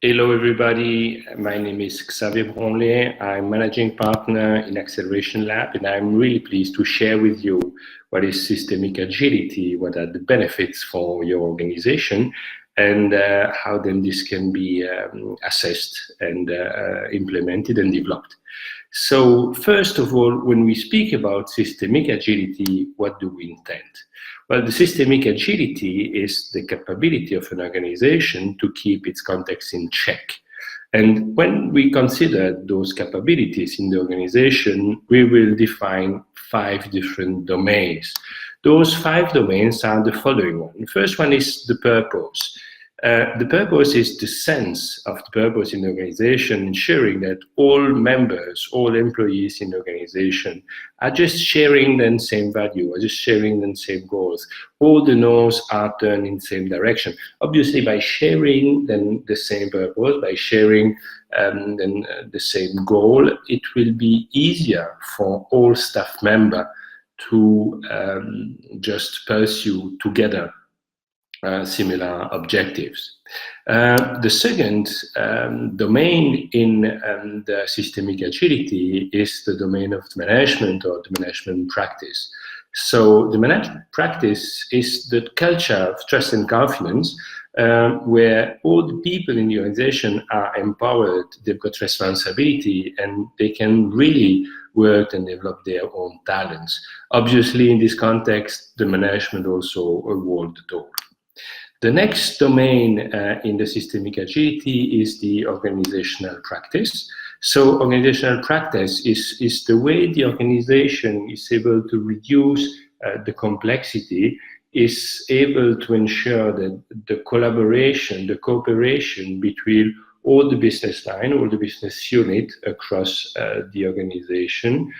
Hello, everybody. My name is Xavier Branlet. I'm managing partner in AccelerationLab, and I'm really pleased to share with you what is systemic agility, what are the benefits for your organization, and how then this can be assessed and implemented and developed. So first of all, when we speak about systemic agility, what do we intend? Well, the systemic agility is the capability of an organization to keep its context in check. And when we consider those capabilities in the organization, we will define 5 different domains. Those 5 domains are the following one. The first one is the purpose. The purpose is the sense of the purpose in the organization, ensuring that all members, all employees in the organization are just sharing the same value, are just sharing the same goals. All the nose are turned in the same direction. Obviously, by sharing then the same purpose, by sharing then the same goal, it will be easier for all staff members to just pursue together similar objectives. The second domain in the systemic agility is the domain of the management or the management practice. So the management practice is the culture of trust and confidence where all the people in the organization are empowered, they've got responsibility, and they can really work and develop their own talents. Obviously, in this context, the management also award the door. The next domain in the systemic agility is the organizational practice. So organizational practice is the way the organization is able to reduce the complexity, is able to ensure that the collaboration, the cooperation between all the business line, all the business unit across the organization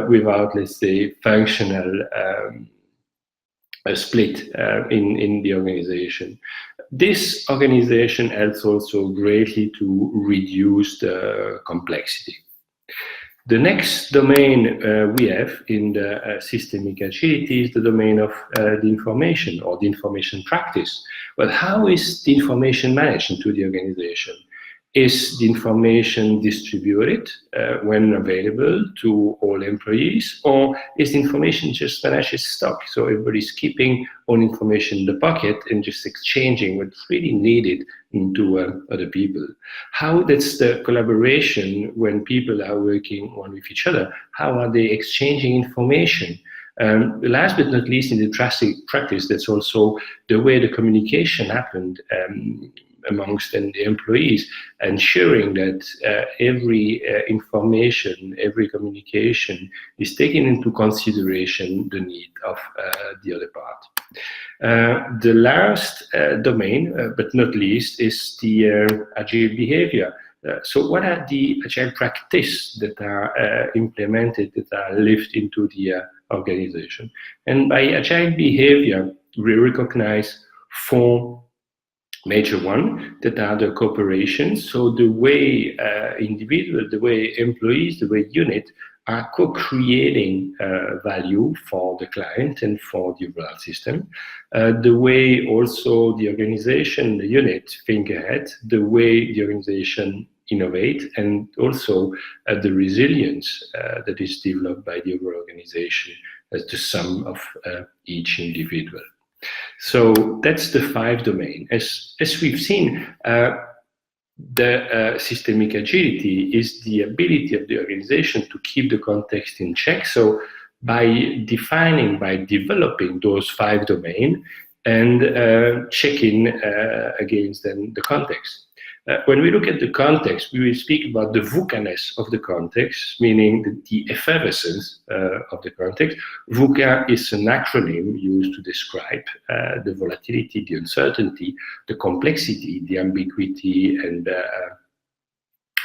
without, let's say, functional split in the organization. This organization helps also greatly to reduce the complexity. The next domain we have in the systemic agility is the domain of the information or the information practice. Well, how is the information managed into the organization? Is the information distributed when available to all employees, or is the information just managed as stock? So everybody's keeping all information in the pocket and just exchanging what's really needed into other people. How that's the collaboration when people are working one with each other? How are they exchanging information? Last but not least, in the practice, that's also the way the communication happened amongst the employees, ensuring that every information, every communication is taken into consideration the need of the other part. The last domain, but not least, is the agile behavior. So what are the agile practices that are implemented, that are lived into the organization? And by agile behavior, we recognize 4 major one that are the cooperation. So the way individual, the way employees, the way unit are co-creating value for the client and for the overall system. The way also the organization, the unit think ahead, the way the organization innovate, and also the resilience that is developed by the overall organization as the sum of each individual. So that's the 5 domains. As we've seen, the systemic agility is the ability of the organization to keep the context in check. So by defining, by developing those 5 domains and checking against them the context. When we look at the context, we will speak about the VUCA-ness of the context, meaning the effervescence of the context. VUCA is an acronym used to describe the volatility, the uncertainty, the complexity, the ambiguity, and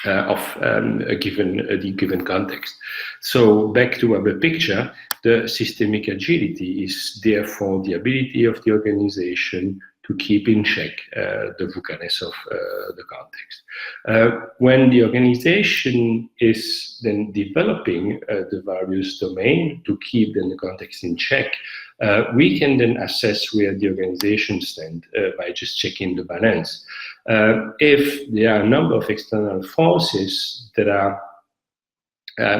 of a given context. So back to our picture, the systemic agility is therefore the ability of the organization to keep in check the VUCA-ness of the context. When the organization is then developing the various domains to keep then the context in check, we can then assess where the organization stands by just checking the balance. If there are a number of external forces that are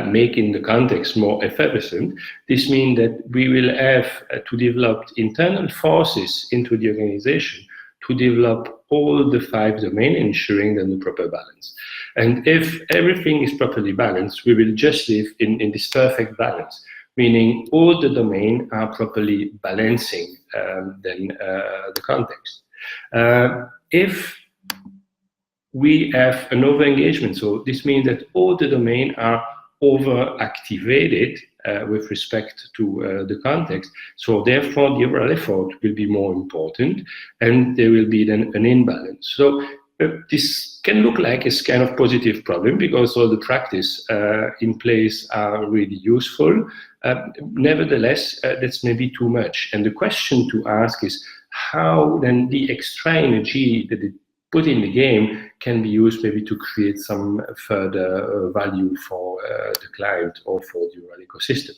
making the context more effervescent, this means that we will have to develop internal forces into the organization to develop all the 5 domains, ensuring then the proper balance. And if everything is properly balanced, we will just live in this perfect balance, meaning all the domains are properly balancing the context. If we have an over-engagement, so this means that all the domains are over-activated with respect to the context, so therefore the overall effort will be more important and there will be then an imbalance. So this can look like a kind of positive problem because all the practice in place are really useful. Nevertheless, that's maybe too much. And the question to ask is how then the extra energy that it put in the game can be used maybe to create some further value for the client or for the overall ecosystem.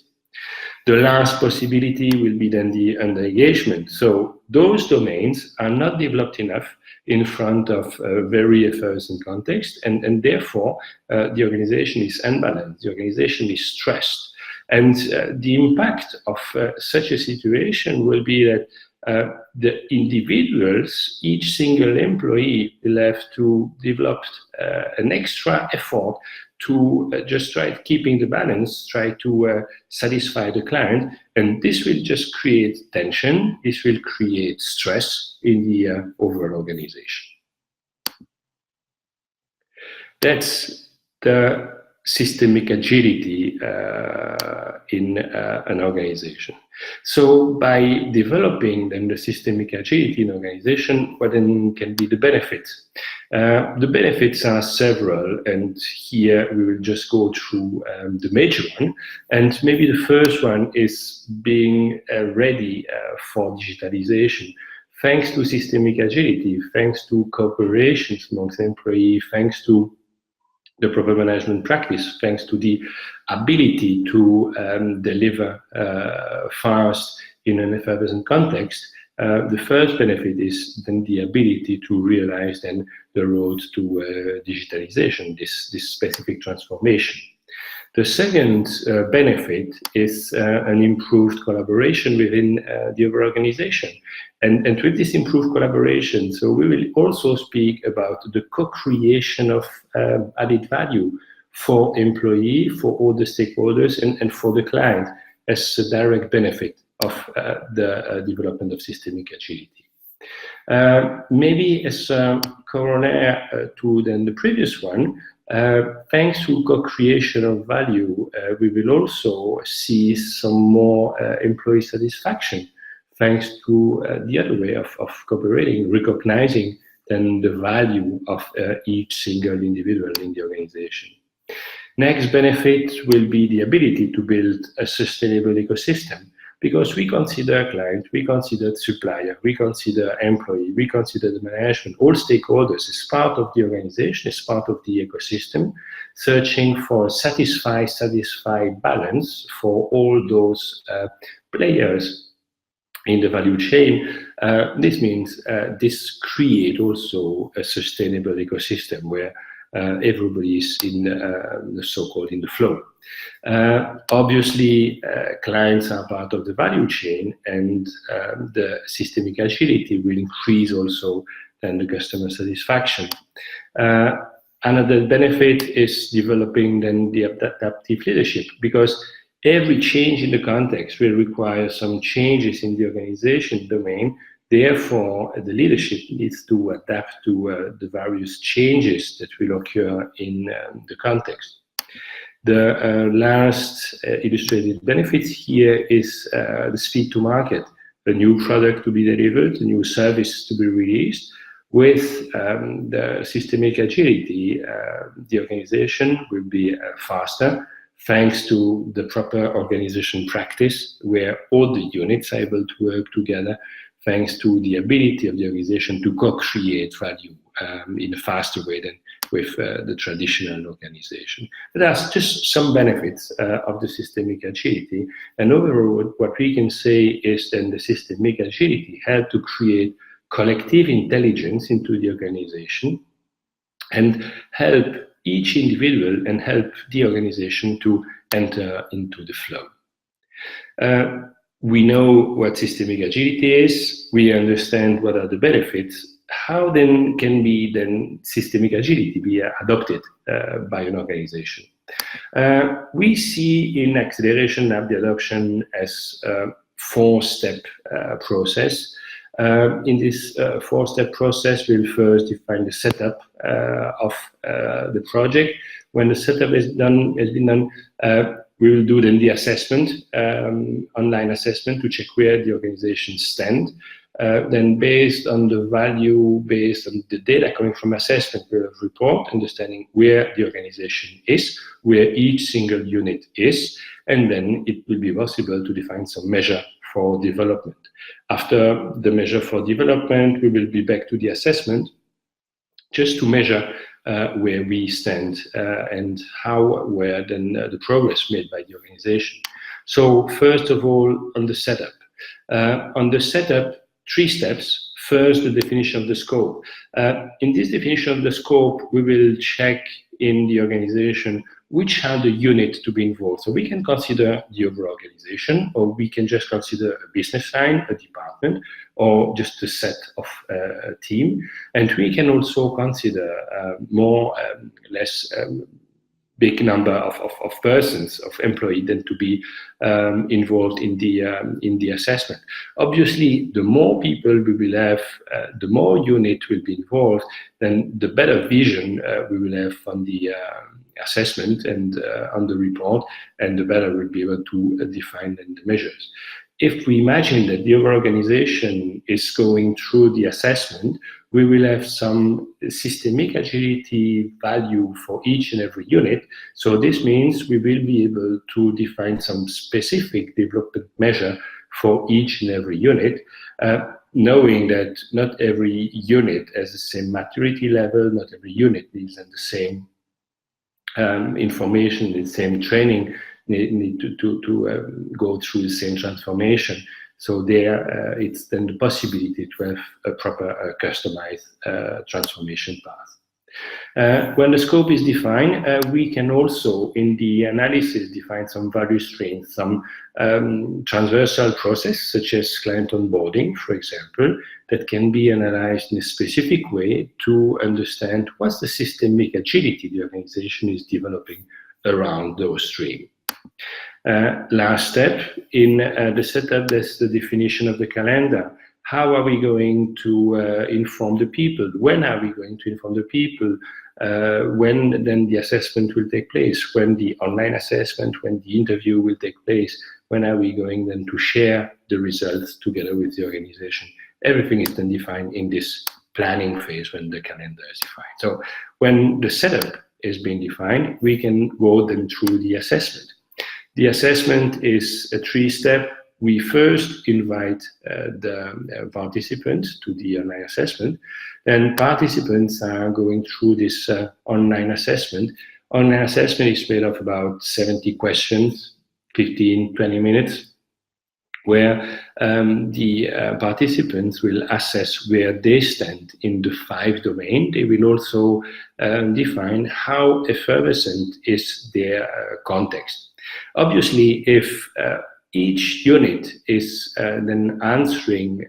The last possibility will be then the under-engagement. So those domains are not developed enough in front of a very effervescent context, and therefore the organization is unbalanced, the organization is stressed. And the impact of such a situation will be that the individuals, each single employee will have to develop an extra effort to just try keeping the balance, try to satisfy the client, and this will just create tension, this will create stress in the overall organization. That's the systemic agility in an organization. So by developing then the systemic agility in organization, what then can be the benefits? The benefits are several, and here we will just go through the major one. And maybe the first one is being ready for digitalization. Thanks to systemic agility, thanks to cooperation amongst employees, thanks to the proper management practice, thanks to the ability to deliver fast in an effervescent context, the first benefit is then the ability to realize then the road to digitalization, this specific transformation. The second benefit is an improved collaboration within the overall organization. And with this improved collaboration, so we will also speak about the co-creation of added value for employee, for all the stakeholders, and for the client as a direct benefit of the development of systemic agility. Maybe as a corollary to then the previous one, thanks to co-creation of value, we will also see some more employee satisfaction, thanks to the other way of cooperating, recognizing then the value of each single individual in the organization. Next benefit will be the ability to build a sustainable ecosystem, because we consider client, we consider supplier, we consider employee, we consider the management, all stakeholders as part of the organization, as part of the ecosystem, searching for satisfied balance for all those players in the value chain. This means this creates also a sustainable ecosystem where everybody is in the so-called in the flow. Obviously, clients are part of the value chain, and the systemic agility will increase also then the customer satisfaction. Another benefit is developing then the adaptive leadership, because every change in the context will require some changes in the organization domain. Therefore, the leadership needs to adapt to the various changes that will occur in the context. The last illustrated benefit here is the speed to market, a new product to be delivered, a new service to be released. With the systemic agility, the organization will be faster, thanks to the proper organization practice, where all the units are able to work together, thanks to the ability of the organization to co-create value in a faster way than with the traditional organization. But there's just some benefits of the systemic agility. And overall, what we can say is that the systemic agility helped to create collective intelligence into the organization and help each individual and help the organization to enter into the flow. We know what systemic agility is. We understand what are the benefits. How then can systemic agility be adopted by an organization? We see in AccelerationLab the adoption as a four-step process. In this four-step process, we'll first define the setup of the project. When the setup has been done, we will do then the assessment, online assessment, to check where the organization stands. Then based on the value, based on the data coming from assessment, we'll report, understanding where the organization is, where each single unit is, and then it will be possible to define some measure for development. After the measure for development, we will be back to the assessment just to measure where we stand and where then the progress made by the organization. So first of all, on the setup. On the setup, 3 steps. First, the definition of the scope. In this definition of the scope, we will check in the organization which are the units to be involved. So we can consider the overall organization, or we can just consider a business line, a department, or just a set of a team. And we can also consider less big number of persons, of employees, than to be involved in the assessment. Obviously, the more people we will have, the more unit will be involved, then the better vision we will have on the assessment and on the report, and the better we'll be able to define the measures. If we imagine that the organization is going through the assessment, we will have some systemic agility value for each and every unit. So this means we will be able to define some specific development measure for each and every unit, knowing that not every unit has the same maturity level, not every unit needs the same information, the same training, need to go through the same transformation. So there, it's then the possibility to have a proper customized transformation path. When the scope is defined, we can also, in the analysis, define some value streams, some transversal process, such as client onboarding, for example, that can be analyzed in a specific way to understand what's the systemic agility the organization is developing around those streams. Last step in the setup, that's the definition of the calendar. How are we going to inform the people? When are we going to inform the people? When then the assessment will take place? When the online assessment, when the interview will take place? When are we going then to share the results together with the organization? Everything is then defined in this planning phase when the calendar is defined. So when the setup is being defined, we can go then through the assessment. The assessment is a 3-step. We first invite the participants to the online assessment, and participants are going through this online assessment. Online assessment is made of about 70 questions, 15, 20 minutes, where the participants will assess where they stand in the 5 domains. They will also define how effervescent is their context. Obviously, if each unit is then answering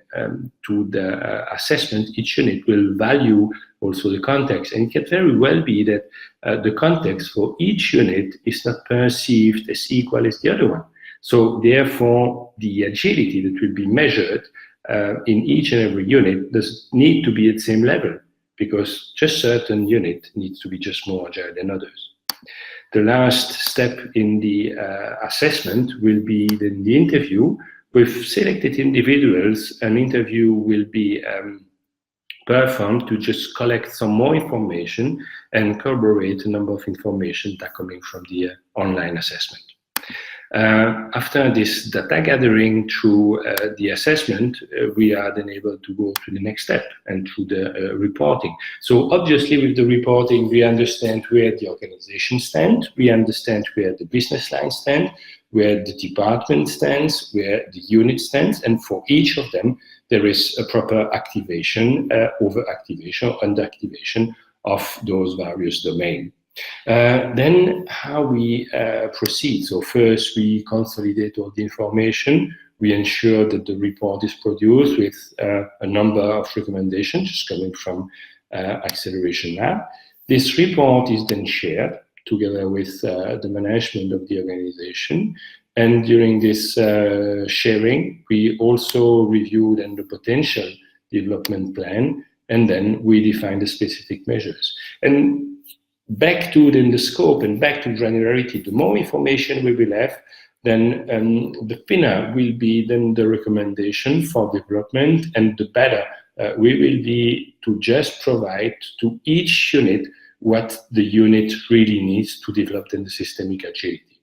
to the assessment, each unit will value also the context. And it can very well be that the context for each unit is not perceived as equal as the other one. So therefore, the agility that will be measured in each and every unit does need to be at the same level, because just certain unit needs to be just more agile than others. The last step in the assessment will be then the interview. With selected individuals, an interview will be performed to just collect some more information and corroborate a number of information that are coming from the online assessment. After this data gathering through the assessment, we are then able to go to the next step and through the reporting. So obviously with the reporting, we understand where the organization stands, we understand where the business line stands, where the department stands, where the unit stands, and for each of them, there is a proper activation, over-activation, or under-activation of those various domains. Then how we proceed. So first we consolidate all the information. We ensure that the report is produced with a number of recommendations just coming from Acceleration Lab. This report is then shared together with the management of the organization. And during this sharing, we also review then the potential development plan, and then we define the specific measures. And back to then the scope and back to granularity, the more information we will have, then the thinner will be then the recommendation for development, and the better we will be to just provide to each unit what the unit really needs to develop then the systemic agility.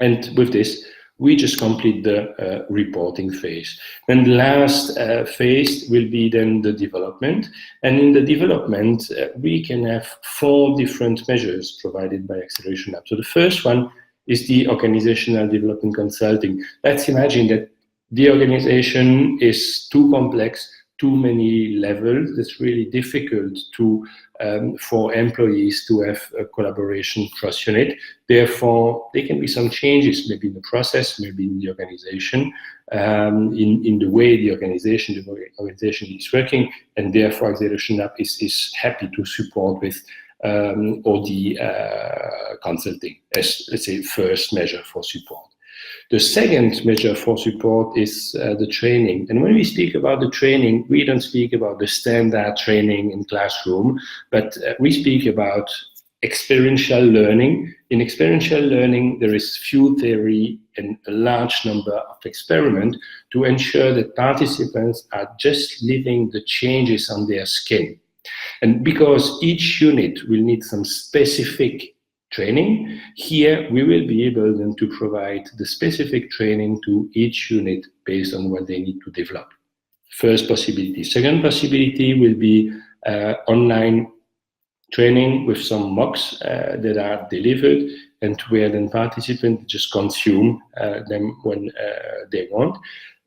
And with this, we just complete the reporting phase. Then the last phase will be then the development. And in the development, we can have 4 different measures provided by Acceleration Lab. So the first one is the organizational development consulting. Let's imagine that the organization is too complex, too many levels. It's really difficult to for employees to have a collaboration cross-unit. Therefore, there can be some changes, maybe in the process, maybe in the organization, in the way the organization is working, and therefore Acceleration Lab is happy to support with all the consulting as, let's say, first measure for support. The second measure for support is the training. And when we speak about the training, we don't speak about the standard training in classroom, but we speak about experiential learning. In experiential learning, there is few theory and a large number of experiments to ensure that participants are just living the changes on their skin. And because each unit will need some specific training, here we will be able then to provide the specific training to each unit based on what they need to develop. First possibility. Second possibility will be online training with some mocks that are delivered, and where then participants just consume them when they want.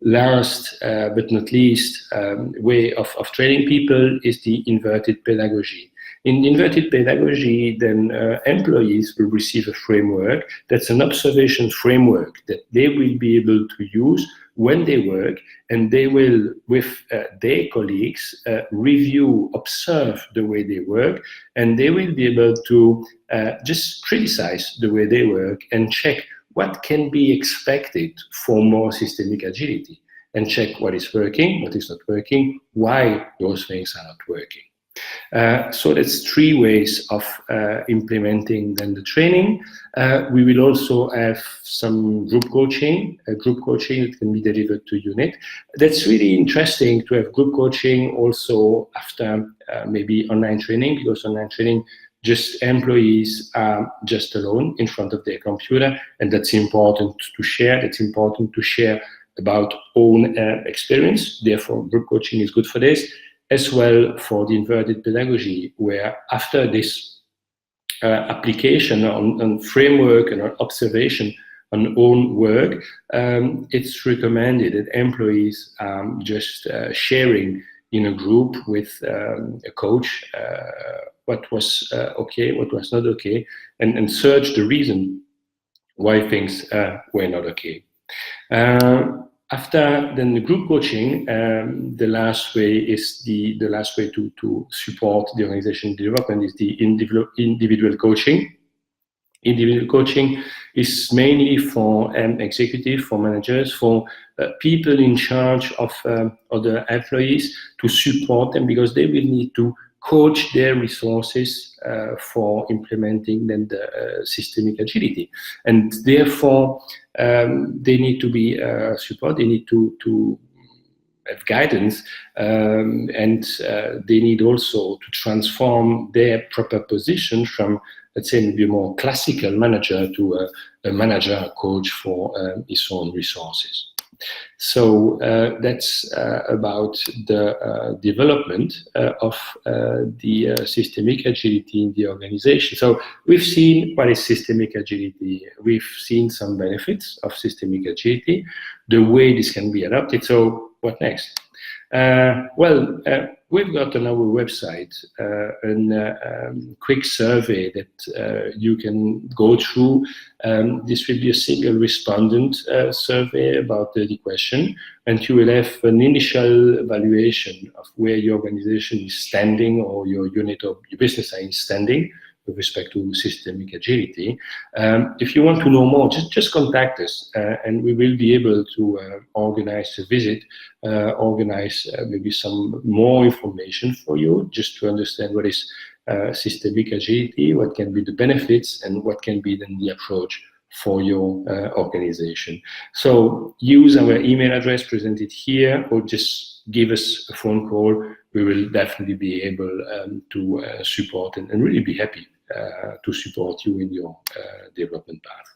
Last but not least way of training people is the inverted pedagogy. In inverted pedagogy, then employees will receive a framework that's an observation framework that they will be able to use when they work, and they will, with their colleagues, review, observe the way they work, and they will be able to just criticize the way they work and check what can be expected for more systemic agility, and check what is working, what is not working, why those things are not working. So that's 3 ways of implementing then the training. We will also have some group coaching that can be delivered to unit. That's really interesting to have group coaching also after maybe online training, because online training, just employees are just alone in front of their computer, and that's important to share. That's important to share about own experience. Therefore, group coaching is good for this. As well for the inverted pedagogy, where after this application on framework and on observation on own work, it's recommended that employees just sharing in a group with a coach what was okay, what was not okay, and search the reason why things were not okay. After then the group coaching, the last way is the last way to support the organization development is the individual coaching. Individual coaching is mainly for executive, for managers, for people in charge of other employees, to support them, because they will need to coach their resources for implementing then the systemic agility, and therefore they need to be supported. They need to have guidance, and they need also to transform their proper position from, let's say, maybe a more classical manager to a manager, a coach for his own resources. So that's about the development of the systemic agility in the organization. So we've seen what is systemic agility. We've seen some benefits of systemic agility, the way this can be adopted. So what next? We've got on our website a quick survey that you can go through. This will be a single respondent survey about the question, and you will have an initial evaluation of where your organization is standing, or your unit or your business is standing with respect to systemic agility. If you want to know more, just contact us, and we will be able to organize a visit, organize maybe some more information for you, just to understand what is systemic agility, what can be the benefits, and what can be then the approach for your organization. So use our email address presented here, or just give us a phone call. We will definitely be able to support and really be happy to support you in your development path.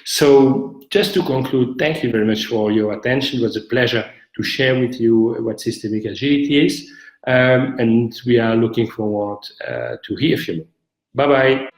So just to conclude, thank you very much for your attention. It was a pleasure to share with you what systemic agility is, and we are looking forward to hear from you. Bye-bye.